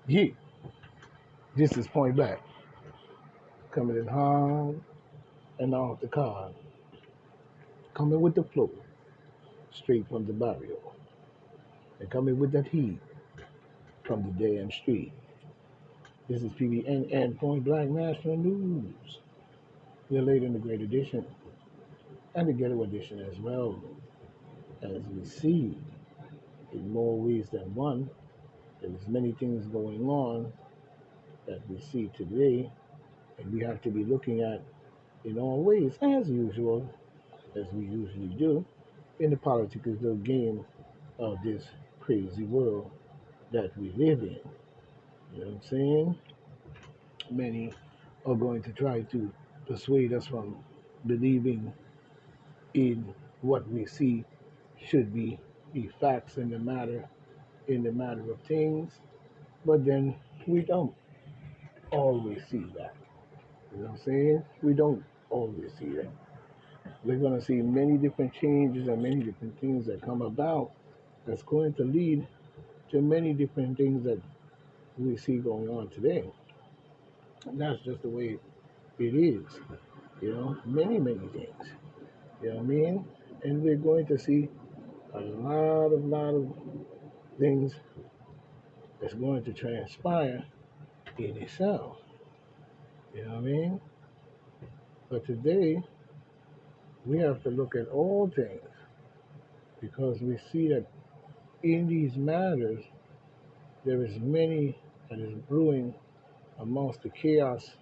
Yeah, this is point back. Coming in hard and off the card. Coming with the flow, straight from the barrio. And coming with that heat from the damn street. This is PBNN Point Black National News. We're late in the great edition and the ghetto edition as well. As we see, in more ways than one, there's many things going on that we see today, and we have to be looking at in all ways, as usual, as we usually do, in the political game of this crazy world that we live in. You know what I'm saying? Many are going to try to persuade us from believing in what we see should be facts in the matter of things, but then we don't always see that. You know what I'm saying? We don't always see that. We're going to see many different changes and many different things that come about that's going to lead to many different things that we see going on today. And that's just the way it is. You know, many things. You know what I mean? And we're going to see a lot of things that's going to transpire in itself. You know what I mean? But today we have to look at all things because we see that in these matters there is many that is brewing amongst the chaos,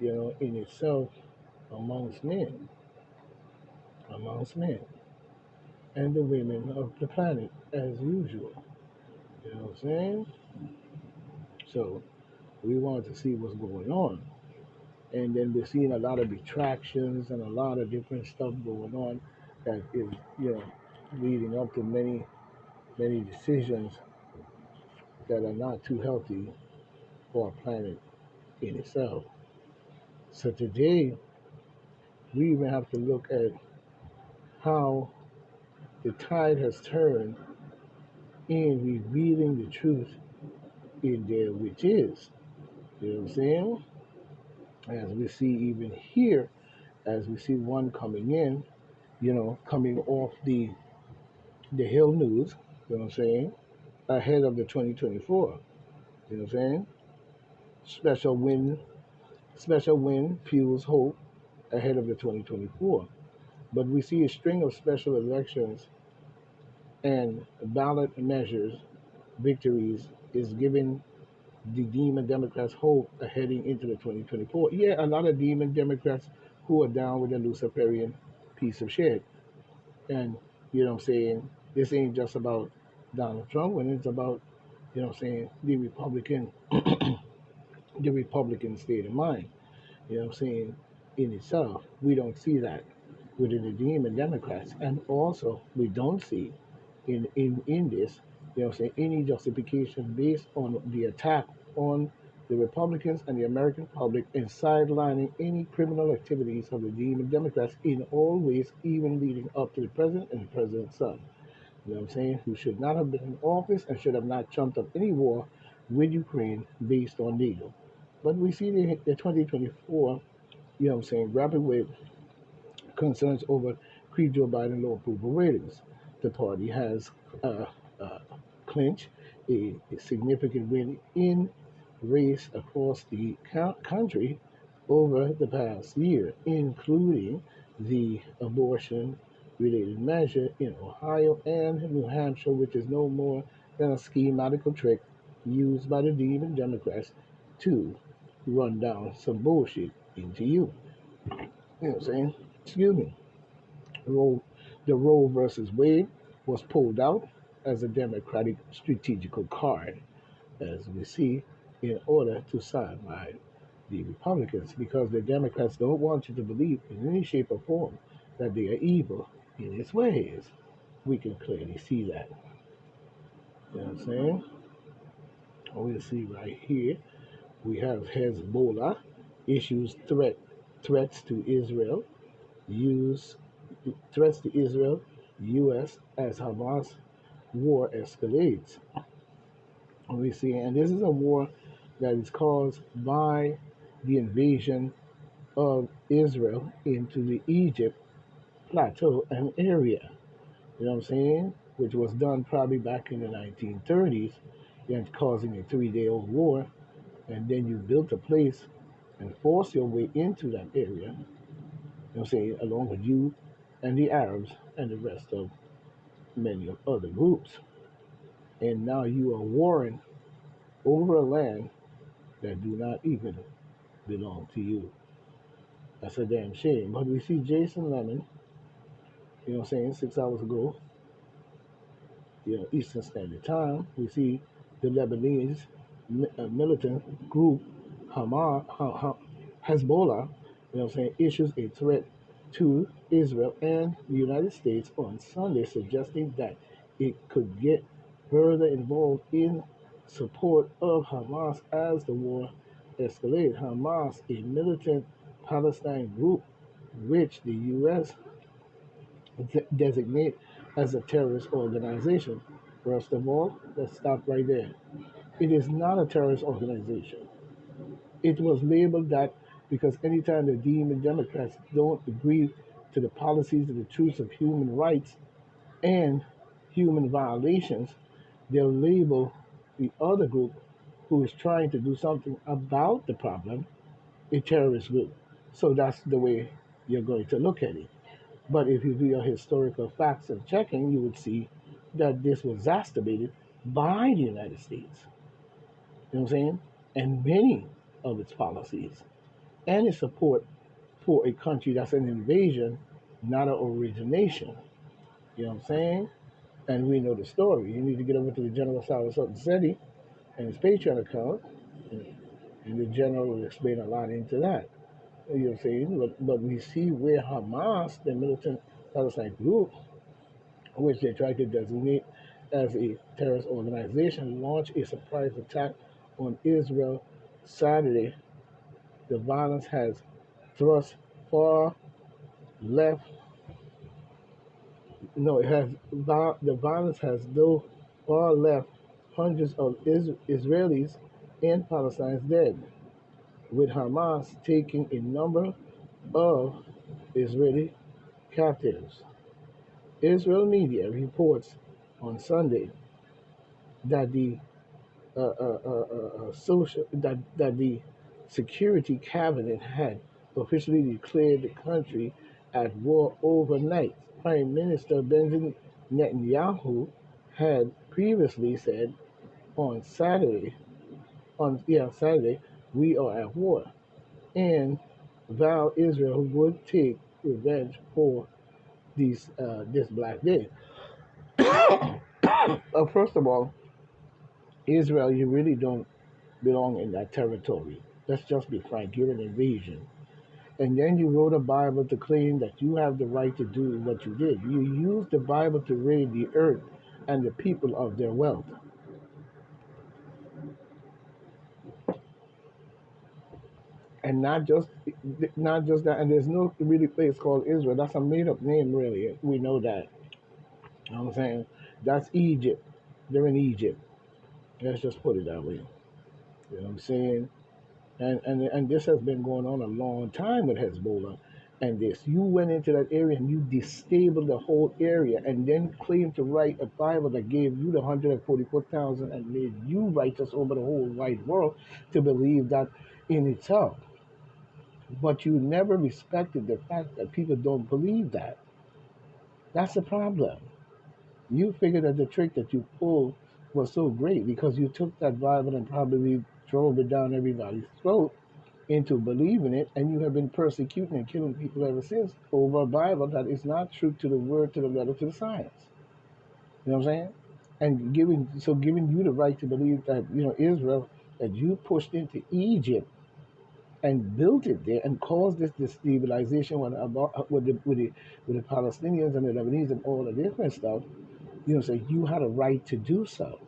you know, in itself amongst men and the women of the planet as usual. You know what I'm saying? So we want to see what's going on. And then we're seeing a lot of retractions and a lot of different stuff going on that is, you know, leading up to many decisions that are not too healthy for our planet in itself. So today we even have to look at how the tide has turned in revealing the truth in there, which is, you know what I'm saying? As we see even here, as we see one coming in, you know, coming off the Hill News, you know what I'm saying, ahead of the 2024, you know what I'm saying? Special win, special win fuels hope ahead of the 2024. But we see a string of special elections and ballot measures victories is giving the demon Democrats hope heading into the 2024. Yeah, a lot of demon Democrats who are down with the Luciferian piece of shit. And, you know what I'm saying, this ain't just about Donald Trump, and it's about, you know what I'm saying, the Republican state of mind. You know what I'm saying, in itself. We don't see that within the demon Democrats. And also, we don't see in this, you know, say any justification based on the attack on the Republicans and the American public and sidelining any criminal activities of the demon Democrats in all ways, even leading up to the president and the president's son. You know what I'm saying? Who should not have been in office and should have not trumped up any war with Ukraine based on NATO. But we see the 2024, you know what I'm saying, grappling with concerns over pre-Joe Biden low approval ratings. The party has uh, clinched a significant win in race across the country over the past year, including the abortion related measure in Ohio and New Hampshire, which is no more than a schematical trick used by the demon Democrats to run down some bullshit into you. You know what I'm saying? Excuse me. Roe, the Roe versus Wade was pulled out as a Democratic strategical card, as we see, in order to sidelight the Republicans, because the Democrats don't want you to believe in any shape or form that they are evil in its ways. We can clearly see that. You know what I'm saying? We'll see right here. We have Hezbollah issues threats to Israel, use threats to Israel, U.S. as Hamas war escalates. We see, and this is a war that is caused by the invasion of Israel into the Egypt plateau and area. You know what I'm saying? Which was done probably back in the 1930s, and causing a 3-day-old war. And then you built a place and forced your way into that area. You know what I'm saying? Along with you and the Arabs and the rest of many of other groups. And now you are warring over a land that do not even belong to you. That's a damn shame. But we see Jason Lemon, you know what I'm saying, 6 hours ago, Eastern Standard Time. We see the Lebanese militant group Hezbollah, you know what I'm saying, issues a threat to Israel and the United States on Sunday, suggesting that it could get further involved in support of Hamas as the war escalates. Hamas, a militant Palestine group, which the U.S. Designate as a terrorist organization. First of all, let's stop right there. It is not a terrorist organization. It was labeled that because anytime the demon Democrats don't agree to the policies and the truths of human rights and human violations, they'll label the other group who is trying to do something about the problem a terrorist group. So that's the way you're going to look at it. But if you do your historical facts and checking, you would see that this was exacerbated by the United States. You know what I'm saying? And many of its policies and its support for a country that's an invasion, not an origination. You know what I'm saying? And we know the story. You need to get over to the General Salvador Sutton City and his Patreon account, and, and the General will explain a lot into that. You know what I'm saying? But we see where Hamas, the militant Palestine group, which they tried to designate as a terrorist organization, launched a surprise attack on Israel Saturday. The violence has thrust far left. No, it has the violence has though far left hundreds of Israelis and Palestinians dead, with Hamas taking a number of Israeli captives. Israel media reports on Sunday that the social that the Security Cabinet had officially declared the country at war overnight. Prime Minister Benjamin Netanyahu had previously said on Saturday, we are at war, and vowed Israel would take revenge for this Black Day. First of all, Israel, you really don't belong in that territory. Let's just be frank, you're an invasion. And then you wrote a Bible to claim that you have the right to do what you did. You used the Bible to raid the earth and the people of their wealth. And not just that, and there's no really place called Israel. That's a made up name really. We know that. You know what I'm saying? That's Egypt. They're in Egypt. Let's just put it that way. You know what I'm saying? And this has been going on a long time with Hezbollah. And this, you went into that area and you destabilized the whole area, and then claimed to write a Bible that gave you the 144,000 and made you righteous over the whole wide world to believe that in itself. But you never respected the fact that people don't believe that. That's the problem. You figured that the trick that you pulled was so great because you took that Bible and probably drove it down everybody's throat into believing it, and you have been persecuting and killing people ever since over a Bible that is not true to the word, to the letter, to the science. You know what I'm saying? And giving you the right to believe that Israel, that you pushed into Egypt and built it there and caused this destabilization with the Palestinians and the Lebanese and all the different stuff. So you had a right to do so.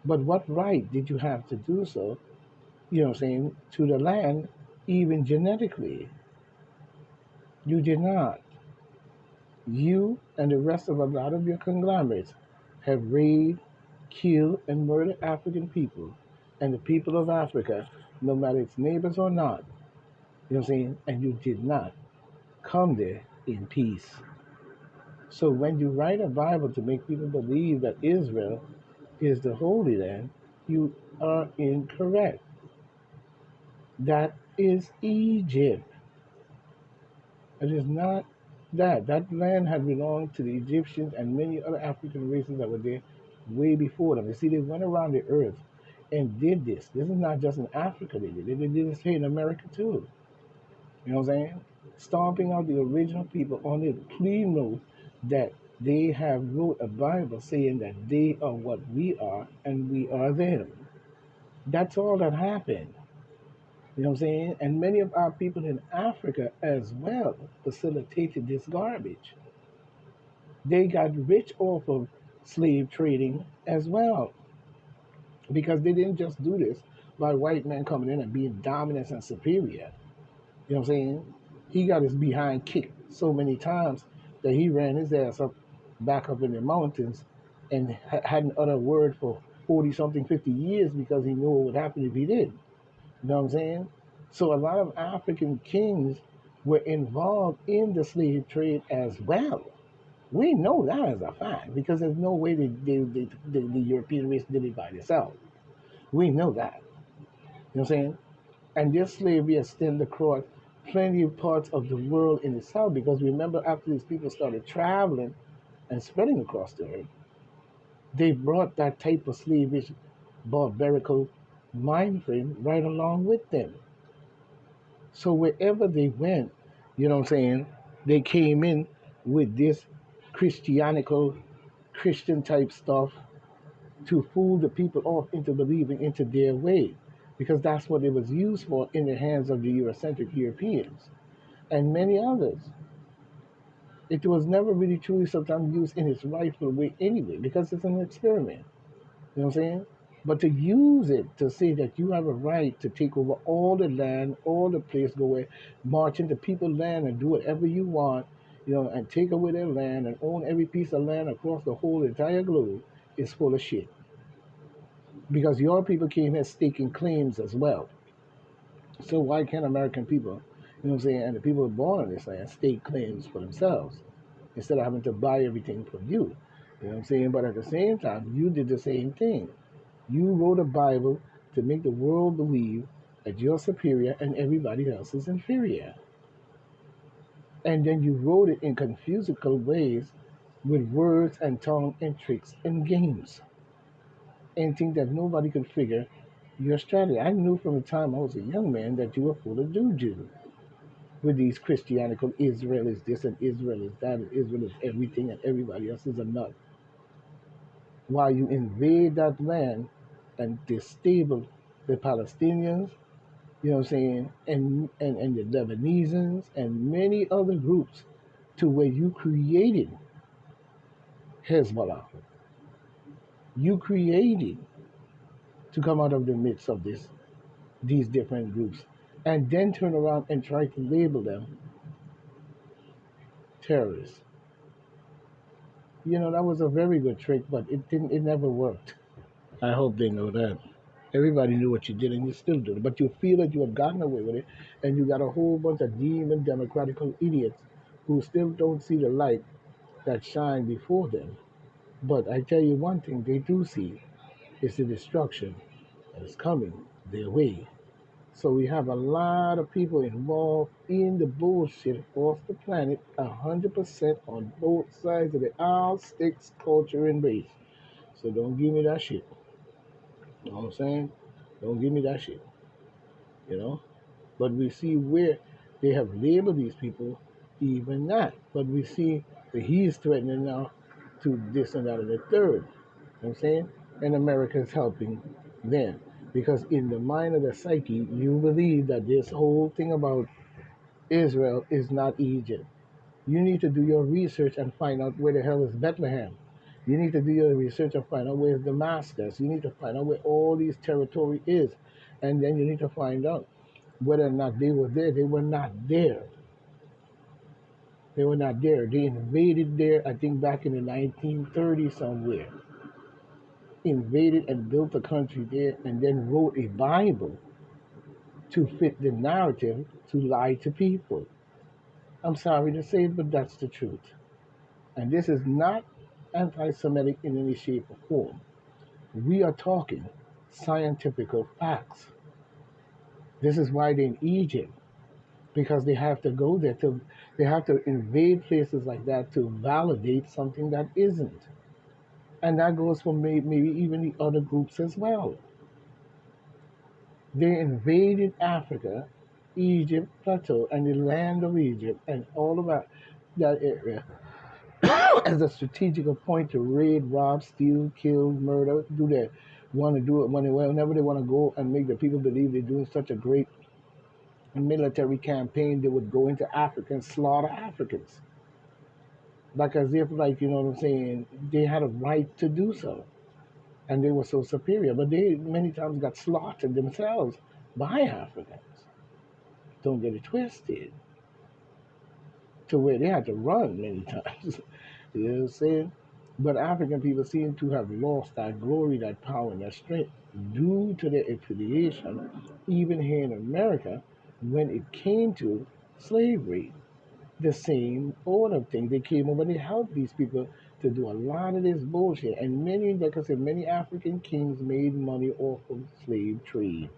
But what right did you have to do so? To the land, even genetically. You did not. You and the rest of a lot of your conglomerates have raided, kill and murder African people and the people of Africa, no matter its neighbors or not. You know what I'm saying? And you did not come there in peace. So when you write a Bible to make people believe that Israel is the Holy Land, you are incorrect. That is Egypt. It is not that. That land had belonged to the Egyptians and many other African races that were there way before them. You see, they went around the earth and did this. This is not just in Africa they did. They did this here in America too. You know what I'm saying? Stomping out the original people on the plea note that they have wrote a Bible saying that they are what we are and we are them. That's all that happened. You know what I'm saying? And many of our people in Africa as well facilitated this garbage. They got rich off of slave trading as well because they didn't just do this by white men coming in and being dominant and superior. You know what I'm saying? He got his behind kicked so many times that he ran his ass up back up in the mountains and hadn't uttered a word for 40 something, 50 years because he knew what would happen if he did. You know what I'm saying? So a lot of African kings were involved in the slave trade as well. We know that as a fact because there's no way the European race did it by themselves. We know that. You know what I'm saying? And this slavery extended across plenty of parts of the world in itself because remember, after these people started traveling and spreading across the earth, they brought that type of slavish, barbarical mind frame right along with them. So wherever they went, you know what I'm saying, they came in with this Christianical, Christian type stuff to fool the people off into believing into their way. Because that's what it was used for in the hands of the Eurocentric Europeans and many others. It was never really truly sometimes used in its rightful way anyway, because it's an experiment. You know what I'm saying? But to use it to say that you have a right to take over all the land, all the place, go away, march into people's land and do whatever you want, you know, and take away their land and own every piece of land across the whole entire globe is full of shit. Because your people came here staking claims as well. So why can't American people, you know what I'm saying, and the people born on this land stake claims for themselves instead of having to buy everything from you? You know what I'm saying? But at the same time, you did the same thing. You wrote a Bible to make the world believe that you're superior and everybody else is inferior. And then you wrote it in confusical ways with words and tongue and tricks and games. Anything that nobody could figure your strategy. I knew from the time I was a young man that you were full of juju with these Christianical Israel is this and Israel is that and Israel is everything and everybody else is a nut. While you invade that land and destabilize the Palestinians, you know what I'm saying, and the Lebanese and many other groups to where you created Hezbollah. You created to come out of the midst of these different groups and then turn around and try to label them terrorists. You know, that was a very good trick, but it never worked. I hope they know that. Everybody knew what you did and you still do it. But you feel that you have gotten away with it and you got a whole bunch of demon democratical idiots who still don't see the light that shine before them. But I tell you one thing they do see is the destruction that is coming their way. So we have a lot of people involved in the bullshit off the planet, 100% on both sides of it. All sticks, culture, and race. So don't give me that shit. You know what I'm saying? Don't give me that shit. You know? But we see where they have labeled these people, even that. But we see that he's threatening now to this and that and the third. You know what I'm saying? And America is helping them. Because in the mind of the psyche, you believe that this whole thing about Israel is not Egypt. You need to do your research and find out where the hell is Bethlehem. You need to do your research and find out where is Damascus. You need to find out where all these territory is. And then you need to find out whether or not they were there. They were not there. They were not there. They invaded there, I think, back in the 1930s somewhere. invaded and built a country there and then wrote a Bible to fit the narrative to lie to people. I'm sorry to say it, but that's the truth. And this is not anti Semitic in any shape or form. We are talking scientific facts. This is why they're in Egypt, because they have to go there to, they have to invade places like that to validate something that isn't. And that goes for maybe even the other groups as well. They invaded Africa, Egypt plateau, and the land of Egypt, and all of that area as a strategic point to raid, rob, steal, kill, murder, do that. Want to do it whenever they want to go and make the people believe they're doing such a great military campaign. They would go into Africa and slaughter Africans, like as if, like, you know what I'm saying, they had a right to do so, and they were so superior. But they many times got slaughtered themselves by Africans. Don't get it twisted, to where they had to run many times. You know what I'm saying? But African people seem to have lost that glory, that power, and that strength due to their affiliation, even here in America, when it came to slavery. The same order of things. They came over, they helped these people to do a lot of this bullshit. And many, like I said, many African kings made money off of slave trade.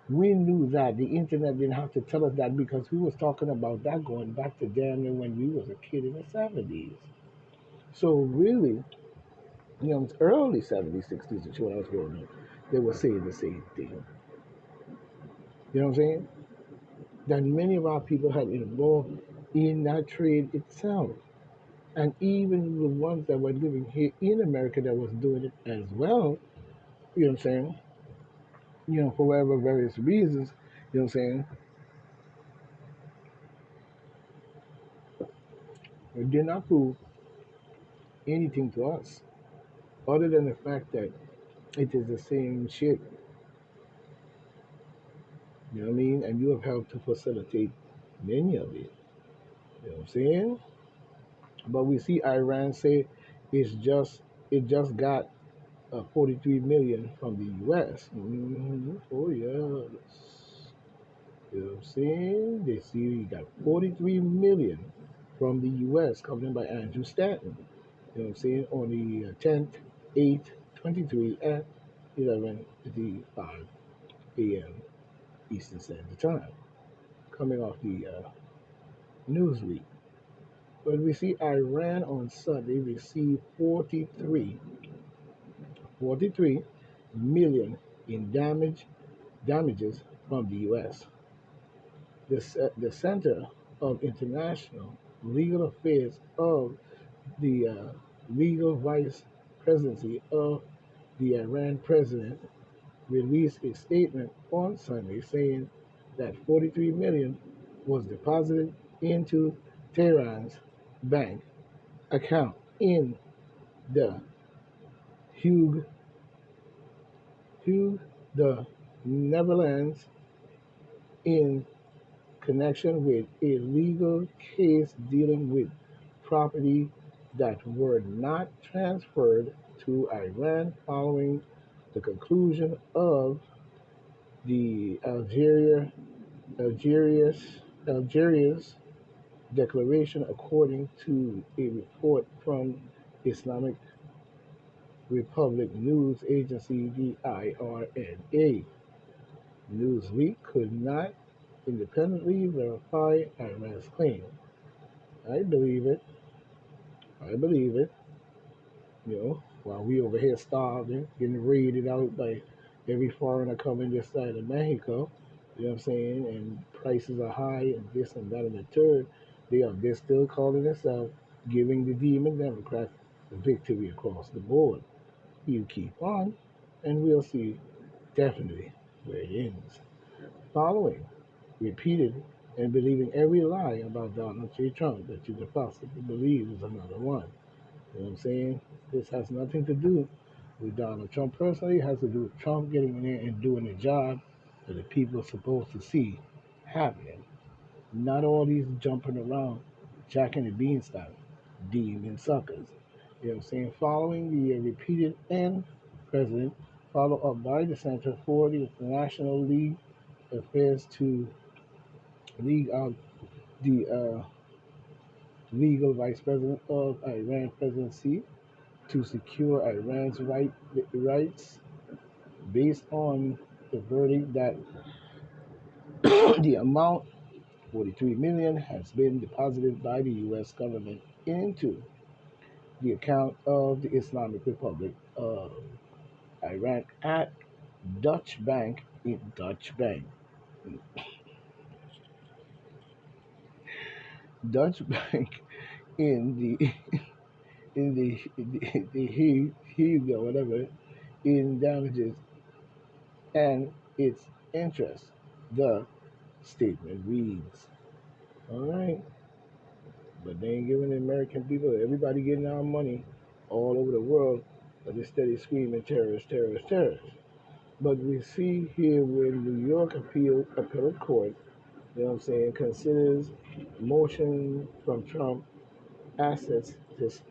We knew that. The internet didn't have to tell us that, because we was talking about that going back to damn near when we was a kid in the 70s. So really, it's early 70s, 60s, and when I was growing up, they were saying the same thing. You know what I'm saying? That many of our people had involved in that trade itself. And even the ones that were living here in America that was doing it as well, you know what I'm saying? For whatever various reasons, you know what I'm saying? It did not prove anything to us, other than the fact that it is the same shit. You know what I mean? And you have helped to facilitate many of it. You know what I'm saying? But we see Iran say it just got 43 million from the U.S. Oh yes. You know what I'm saying? They see you got 43 million from the U.S. coming in by Andrew Stanton. You know what I'm saying? On the 10th, 8th, 23 at 11:55 a.m. Eastern Standard Time. Coming off the Newsweek. But we see Iran on Sunday received 43 million in damages from the U.S. The Center of International Legal Affairs of the legal vice presidency of the Iran president released a statement on Sunday saying that 43 million was deposited into Tehran's bank account in the Hugh, the Netherlands, in connection with a legal case dealing with property that were not transferred to Iran following the conclusion of the Algeria's declaration, according to a report from Islamic Republic News Agency, the IRNA. Newsweek could not independently verify Iran's claim. I believe it. I believe it. While we over here starving, getting raided out by every foreigner coming this side of Mexico, you know what I'm saying? And prices are high and this and that and the third. They're still calling themselves giving the demon Democrats the victory across the board. You keep on, and we'll see definitely where it ends. Following repeated and believing every lie about Donald J. Trump that you could possibly believe is another one. You know what I'm saying? This has nothing to do with Donald Trump personally. It has to do with Trump getting in there and doing the job that the people are supposed to see happening. Not all these jumping around, jacking the beanstalk, demon suckers. You know what I'm saying? Following the repeated and president, followed up by the Center for the International League Affairs to lead out the legal vice president of Iran presidency to secure Iran's rights based on the verdict that the amount 43 million has been deposited by the U.S. government into the account of the Islamic Republic of Iran at Dutch Bank in Dutch Bank in the here you go, whatever, in damages and its interest. The statement reads, all right, but they ain't giving the American people, everybody getting our money all over the world, but they steady screaming terrorists, terrorists, terrorists. But we see here where New York appellate court, you know what I'm saying, considers motion from Trump assets this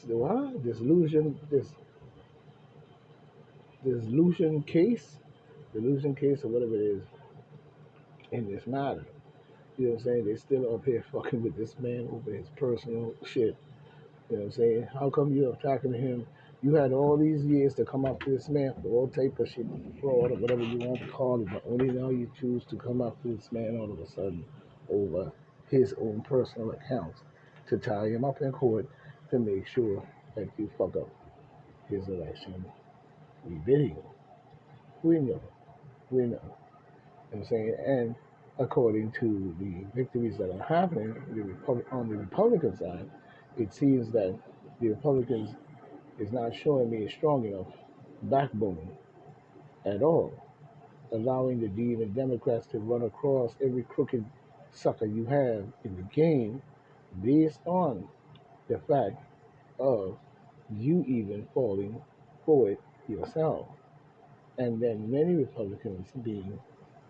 what? Delusion case, delusion case or whatever it is in this matter. You know what I'm saying? They still up here fucking with this man over his personal shit. You know what I'm saying? How come you're attacking him? You had all these years to come after this man for all type of shit, fraud or whatever you want to call it, but only now you choose to come after this man all of a sudden over his own personal accounts to tie him up in court to make sure that you fuck up his election rebidding. We know, we know. You know what I'm saying? And according to the victories that are happening on the Republican side, it seems that the Republicans is not showing me a strong enough backbone at all, allowing the demon Democrats to run across every crooked sucker you have in the game based on the fact of you even falling for it yourself. And then many Republicans being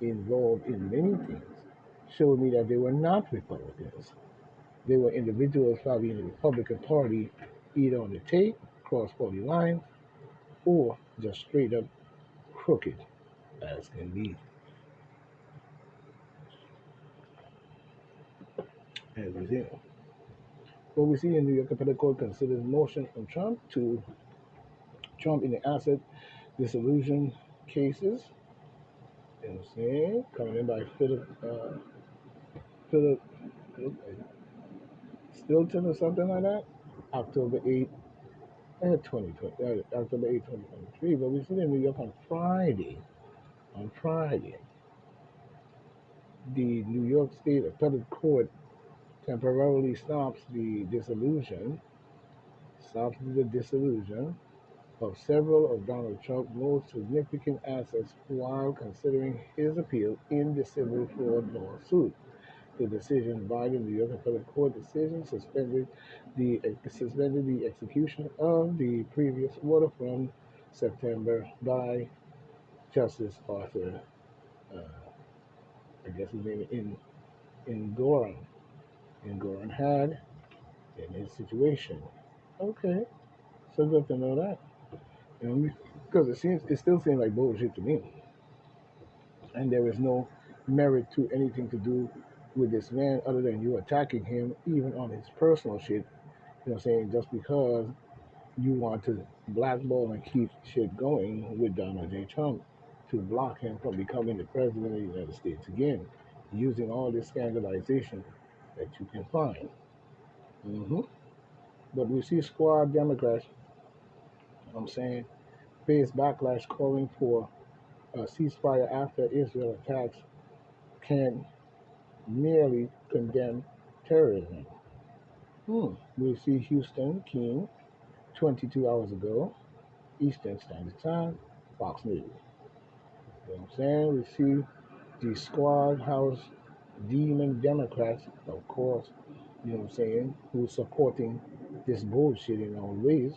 involved in many things showed me that they were not Republicans. They were individuals probably in the Republican Party, either on the tape, cross party lines, or just straight up crooked as can be. As we see. What we see in New York Appellate Court considers motion from Trump in the asset dissolution cases. You know what I'm saying? Coming in by Philip Stilton or something like that. October 8th, 2020, October 8th, 2023. But we see in New York on Friday. On Friday, the New York State Appellate Court temporarily stops the dissolution of several of Donald Trump's most significant assets while considering his appeal in the civil fraud lawsuit. The decision by the New York Appellate Court decision suspended the execution of the previous order from September by Justice Arthur, uh, I guess his name in Goran. In Goran had in his situation. Okay, so good to know that. You know, because it still seems like bullshit to me, and there is no merit to anything to do with this man other than you attacking him, even on his personal shit. You know, what I'm saying just because you want to blackball and keep shit going with Donald J. Trump to block him from becoming the president of the United States again, using all this scandalization that you can find. hmm But we see squad Democrats, you know what I'm saying, face backlash calling for a ceasefire after Israel attacks can't merely condemn terrorism. We see Houston King 22 hours ago, Eastern Standard Time, Fox News. You know what I'm saying? We see the squad house demon Democrats, of course, you know what I'm saying, who's supporting this bullshit in all ways,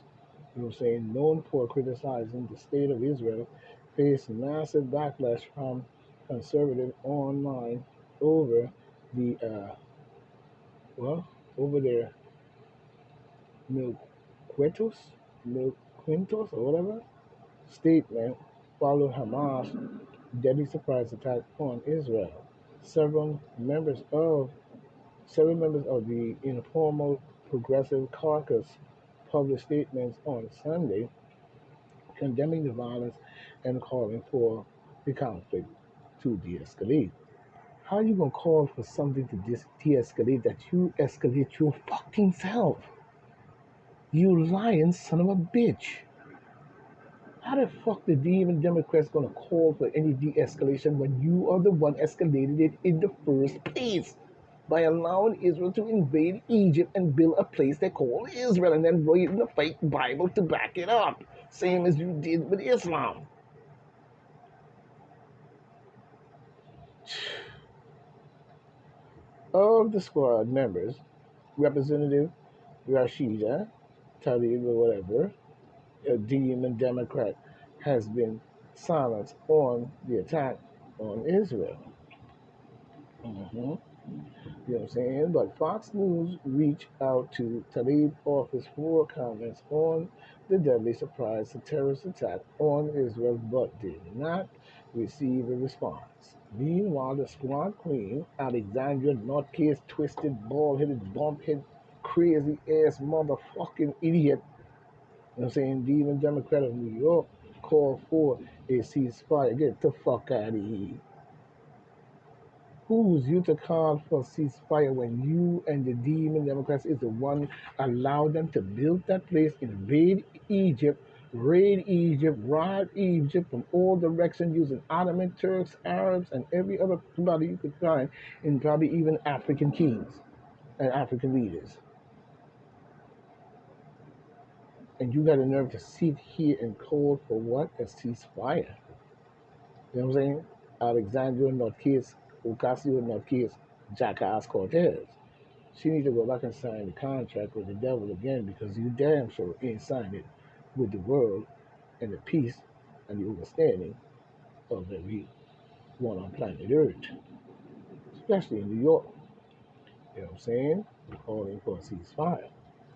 you know what I'm saying, known for criticizing the state of Israel, face massive backlash from conservative online over the, well, over their milquetos. Quintos or whatever statement followed Hamas' deadly surprise attack on Israel. Several members of the informal progressive caucus published statements on Sunday condemning the violence and calling for the conflict to de-escalate. How are you gonna call for something to de-escalate that you escalate your fucking self? You lying son of a bitch. How the fuck the even Democrats gonna call for any de-escalation when you are the one escalated it in the first place? By allowing Israel to invade Egypt and build a place they call Israel and then writing the fake Bible to back it up. Same as you did with Islam. Of the squad members, Representative Rashida Tlaib or whatever, a demon Democrat, has been silenced on the attack on Israel. Mhm. You know what I'm saying? But Fox News reached out to Tlaib's office for comments on the deadly surprise terrorist attack on Israel, but did not receive a response. Meanwhile, the squad queen, Alexandria Nutcase, twisted, bald-headed, bump-headed, crazy-ass motherfucking idiot, you know what I'm saying, demon Democrat of New York, called for a ceasefire. Get the fuck out of here. Who's you to call for ceasefire when you and the demon Democrats is the one allowed them to build that place, invade Egypt, raid Egypt, rob Egypt from all directions using Ottoman Turks, Arabs, and every other body you could find, and probably even African kings and African leaders. And you got the nerve to sit here and call for what? A ceasefire. You know what I'm saying? Alexandria Northcase, Ocasio Northcase, Jackass Cortez. She needs to go back and sign the contract with the devil again because you damn sure ain't signed it with the world and the peace and the understanding of everyone on planet Earth, especially in New York. You know what I'm saying? Calling for a ceasefire.